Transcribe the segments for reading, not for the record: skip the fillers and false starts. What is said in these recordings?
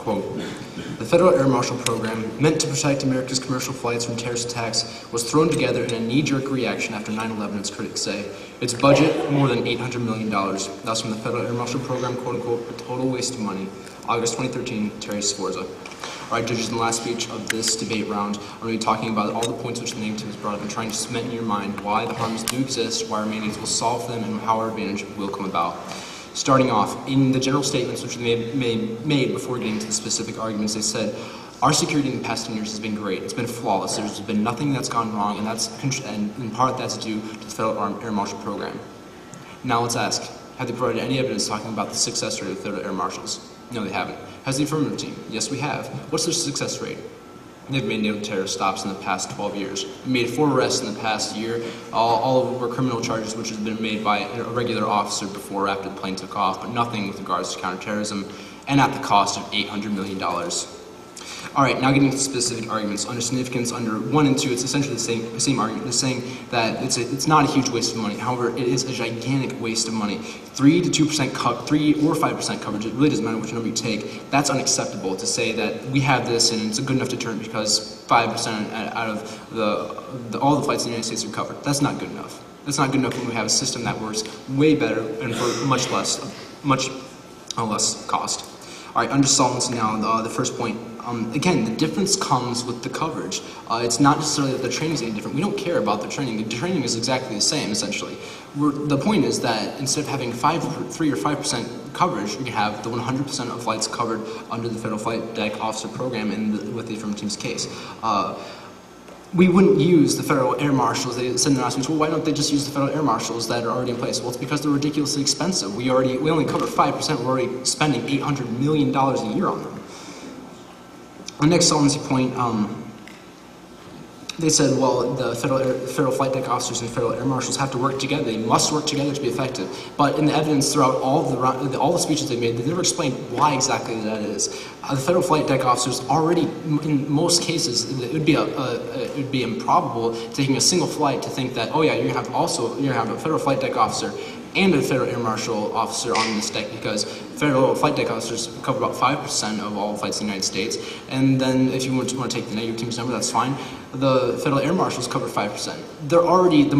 Quote, "The Federal Air Marshal Program, meant to protect America's commercial flights from terrorist attacks, was thrown together in a knee-jerk reaction after 9/11, its critics say. Its budget, more than $800 million. Thus, from the Federal Air Marshal Program, quote-unquote, a total waste of money." August 2013, Terry Sforza. All right, judges, in the last speech of this debate round, I'm going to be talking about all the points which the name team has brought up and trying to cement in your mind why the harms do exist, why our mandates will solve them, and how our advantage will come about. Starting off, in the general statements which they made before getting to the specific arguments, they said, "Our security in the past 10 years has been great. It's been flawless. There's been nothing that's gone wrong, and in part that's due to the Federal Air Marshal Program." Now let's ask, have they provided any evidence talking about the success rate of the Federal Air Marshals? No, they haven't. Has the affirmative team? Yes, we have. What's their success rate? They've made no terrorist stops in the past 12 years. We made 4 arrests in the past year. All of them were criminal charges which have been made by a regular officer before or after the plane took off, but nothing with regards to counterterrorism, and at the cost of $800 million. All right, now getting to specific arguments. Under significance, under 1 and 2, it's essentially the same argument. They're saying that it's not a huge waste of money. However, it is a gigantic waste of money. 3 or 5% coverage, it really doesn't matter which number you take. That's unacceptable to say that we have this and it's a good enough deterrent because 5% out of all the flights in the United States are covered. That's not good enough. That's not good enough when we have a system that works way better and for much less cost. All right, under solvency now, the first point. Again, the difference comes with the coverage. It's not necessarily that the training is any different. We don't care about the training. The training is exactly the same, essentially. The point is that instead of having 3 or 5% coverage, you can have the 100% of flights covered under the Federal Flight Deck Officer Program with the affirmative team's case. We wouldn't use the Federal Air Marshals. They said in their last speech, well, why don't they just use the Federal Air Marshals that are already in place? Well, it's because they're ridiculously expensive. We only cover 5%. We're already spending $800 million a year on them. The next solvency point, they said, well, the Federal Flight Deck Officers and Federal Air Marshals have to work together. They must work together to be effective. But in the evidence throughout all the speeches they made, they never explained why exactly that is. The Federal Flight Deck Officers already, in most cases, it would be improbable taking a single flight to think that, oh yeah, you're gonna have a Federal Flight Deck Officer and a Federal Air Marshal officer on this deck, because Federal Flight Deck Officers cover about 5% of all flights in the United States, and then if you want to take the negative team's number, that's fine. The Federal Air Marshals cover 5%. They're already, the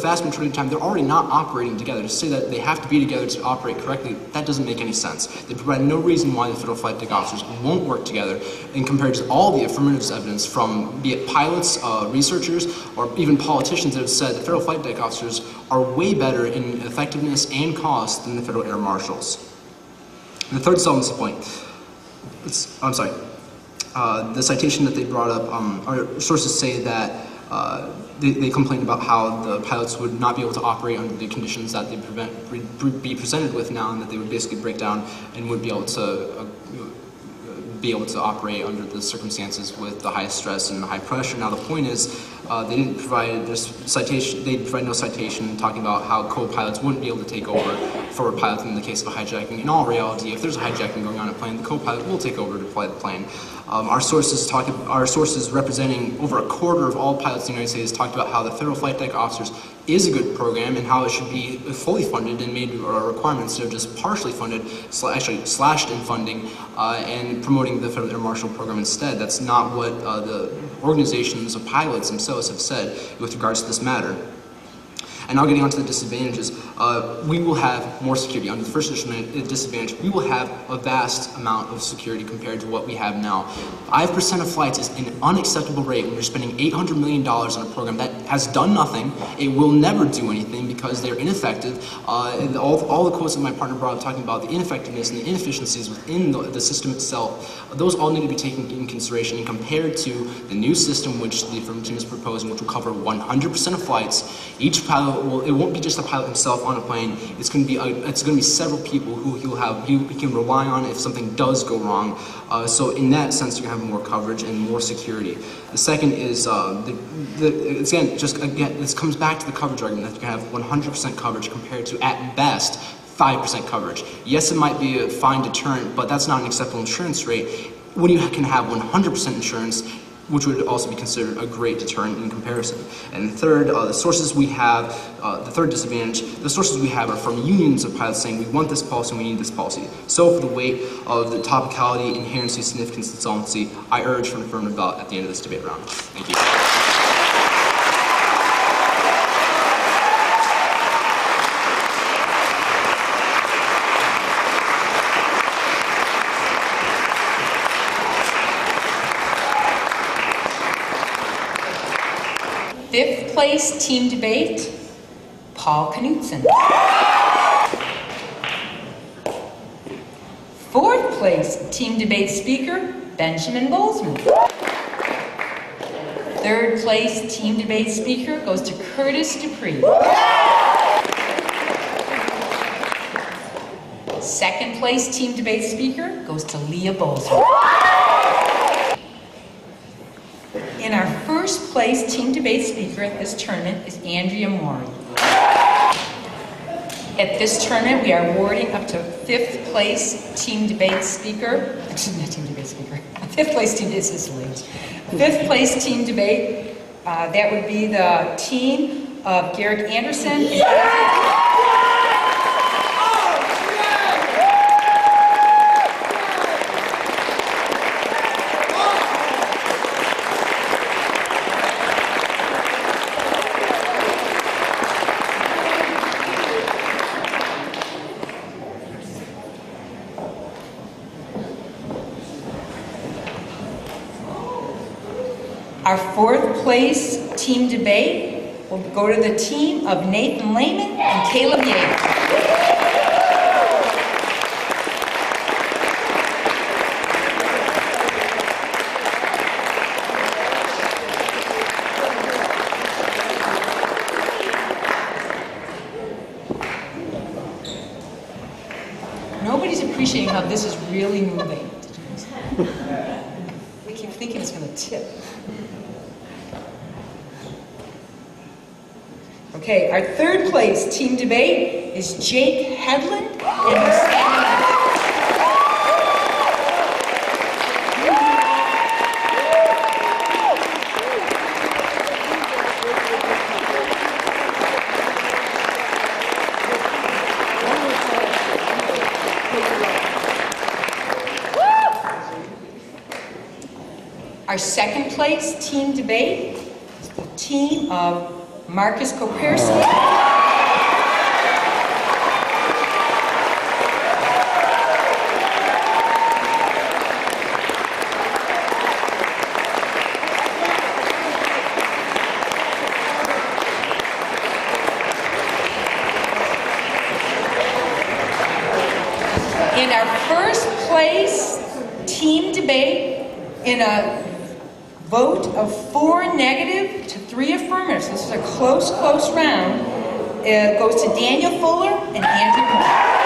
vast majority of the time, they're already not operating together. To say that they have to be together to operate correctly, that doesn't make any sense. They provide no reason why the Federal Flight Deck Officers won't work together, and compared to all the affirmative evidence from, be it pilots, researchers, or even politicians that have said the Federal Flight Deck Officers are way better in effectiveness and cost than the Federal Air Marshals. And the third solvency point, the citation that they brought up, our sources say that they complained about how the pilots would not be able to operate under the conditions that they be presented with now, and that they would basically break down and would be able to operate under the circumstances with the highest stress and high pressure. Now the point is, they didn't provide they provide no citation talking about how co-pilots wouldn't be able to take over for a pilot in the case of a hijacking. In all reality, if there's a hijacking going on in a plane, the co-pilot will take over to fly the plane. Our sources representing over a quarter of all pilots in the United States talked about how the Federal Flight Deck Officers is a good program and how it should be fully funded and made a requirement instead of just partially funded, actually slashed in funding, and promoting the Federal Air Marshal Program instead. That's not what the organizations of pilots themselves have said with regards to this matter. And now getting on to the disadvantages, we will have more security. Under the first disadvantage, we will have a vast amount of security compared to what we have now. 5% of flights is an unacceptable rate when you're spending $800 million on a program that has done nothing. It will never do anything because they're ineffective. And all the quotes that my partner brought up talking about the ineffectiveness and the inefficiencies within the system itself, those all need to be taken in consideration and compared to the new system which the affirmative team is proposing, which will cover 100% of flights. Each pilot it won't be just the pilot himself on a plane. It's going to be several people who he can rely on if something does go wrong. So in that sense, you're going to have more coverage and more security. The second is this comes back to the coverage argument that you can have 100% coverage compared to at best 5% coverage. Yes, it might be a fine deterrent, but that's not an acceptable insurance rate. When you can have 100% insurance, which would also be considered a great deterrent in comparison. And third, the sources we have, the third disadvantage, the sources we have are from unions of pilots saying we want this policy and we need this policy. So for the weight of the topicality, inherency, significance, and solvency, I urge for an affirmative ballot at the end of this debate round. Thank you. Fifth place team debate, Paul Knutson. Fourth place team debate speaker, Benjamin Bolzmann. Third place team debate speaker goes to Curtis Dupree. Second place team debate speaker goes to Leah Bolzmann. And our first place team debate speaker at this tournament is Andrea Mori. At this tournament, we are awarding up to fifth place team debate speaker, excuse me, not team debate speaker, fifth place team, this is late. Fifth place team debate, that would be the team of Garrick Anderson and our fourth place team debate will go to the team of Nathan Lehman and Caleb Yates. Nobody's appreciating how this is really moving. We keep thinking it's going to tip. Okay, our third place team debate is Jake Hedlund and our second place team debate is the team of Marcus Koperski. And our first place team debate in a vote of 4 negative to 3 affirmatives. This is a close round. It goes to Daniel Fuller and Andrew Moore.